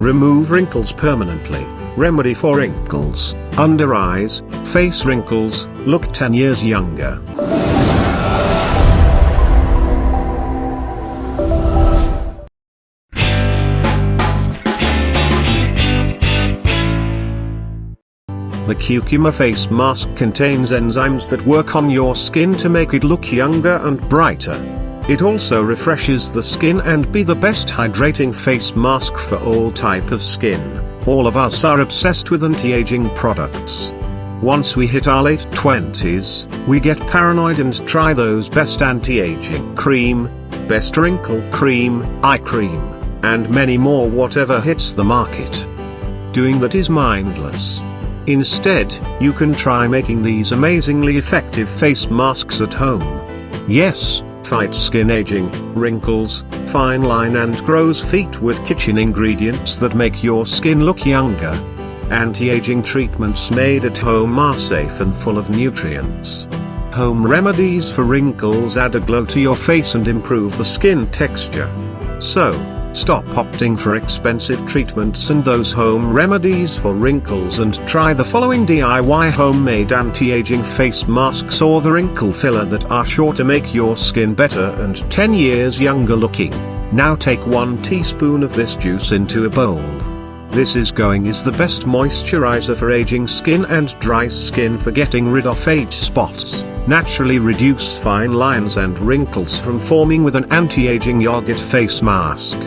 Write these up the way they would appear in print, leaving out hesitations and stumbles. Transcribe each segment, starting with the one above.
Remove wrinkles permanently. Remedy for wrinkles, under eyes, face wrinkles, look 10 years younger. The Cucumber Face Mask contains enzymes that work on your skin to make it look younger and brighter. It also refreshes the skin and be the best hydrating face mask for all type of skin. All of us are obsessed with anti-aging products. Once we hit our late 20s, we get paranoid and try those best anti-aging cream, best wrinkle cream, eye cream, and many more whatever hits the market. Doing that is mindless. Instead, you can try making these amazingly effective face masks at home. Yes, fight skin aging, wrinkles, fine line and crow's feet with kitchen ingredients that make your skin look younger. Anti-aging treatments made at home are safe and full of nutrients. Home remedies for wrinkles add a glow to your face and improve the skin texture. So, stop opting for expensive treatments and those home remedies for wrinkles and try the following DIY homemade anti-aging face masks or the wrinkle filler that are sure to make your skin better and 10 years younger looking. Now take 1 teaspoon of this juice into a bowl. This is the best moisturizer for aging skin and dry skin for getting rid of age spots, naturally reduce fine lines and wrinkles from forming with an anti-aging yogurt face mask.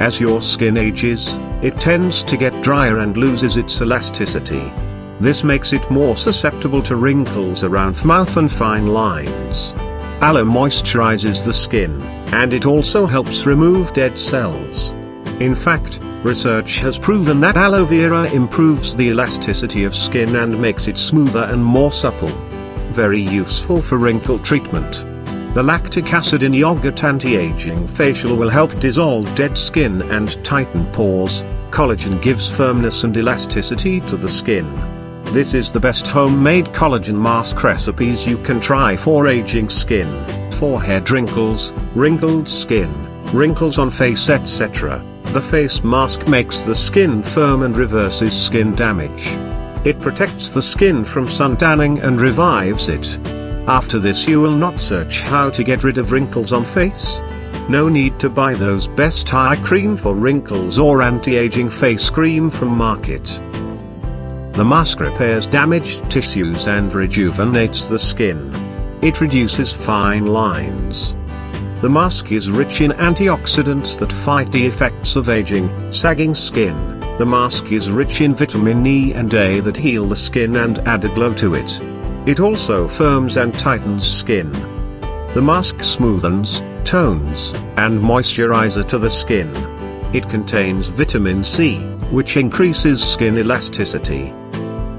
As your skin ages, it tends to get drier and loses its elasticity. This makes it more susceptible to wrinkles around mouth and fine lines. Aloe moisturizes the skin, and it also helps remove dead cells. In fact, research has proven that aloe vera improves the elasticity of skin and makes it smoother and more supple. Very useful for wrinkle treatment. The lactic acid in yogurt anti-aging facial will help dissolve dead skin and tighten pores. Collagen gives firmness and elasticity to the skin. This is the best homemade collagen mask recipes you can try for aging skin, forehead wrinkles, wrinkled skin, wrinkles on face etc. The face mask makes the skin firm and reverses skin damage. It protects the skin from sun tanning and revives it. After this you will not search how to get rid of wrinkles on face. No need to buy those best eye cream for wrinkles or anti-aging face cream from market. The mask repairs damaged tissues and rejuvenates the skin. It reduces fine lines. The mask is rich in antioxidants that fight the effects of aging, sagging skin. The mask is rich in vitamin E and A that heal the skin and add a glow to it. It also firms and tightens skin. The mask smoothens, tones, and moisturizer to the skin. It contains vitamin C, which increases skin elasticity.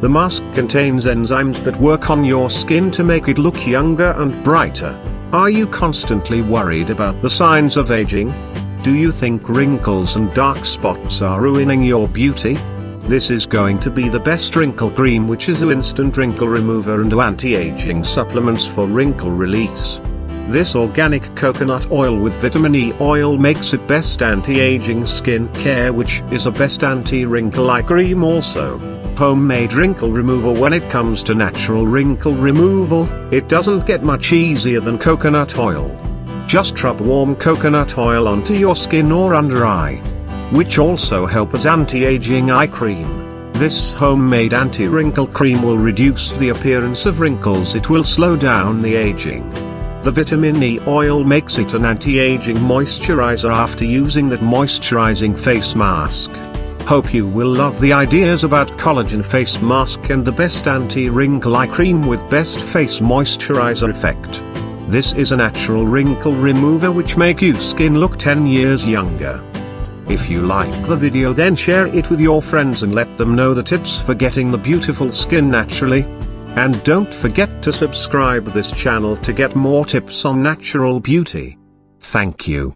The mask contains enzymes that work on your skin to make it look younger and brighter. Are you constantly worried about the signs of aging? Do you think wrinkles and dark spots are ruining your beauty? This is going to be the best wrinkle cream, which is an instant wrinkle remover and anti-aging supplements for wrinkle release. This organic coconut oil with vitamin E oil makes it best anti-aging skin care, which is a best anti-wrinkle eye cream also. Homemade wrinkle remover. When it comes to natural wrinkle removal, it doesn't get much easier than coconut oil. Just rub warm coconut oil onto your skin or under eye, which also help as anti-aging eye cream. This homemade anti-wrinkle cream will reduce the appearance of wrinkles. It will slow down the aging. The vitamin E oil makes it an anti-aging moisturizer after using that moisturizing face mask. Hope you will love the ideas about collagen face mask and the best anti-wrinkle eye cream with best face moisturizer effect. This is a natural wrinkle remover which make your skin look 10 years younger. If you like the video, then share it with your friends and let them know the tips for getting the beautiful skin naturally. And don't forget to subscribe this channel to get more tips on natural beauty. Thank you.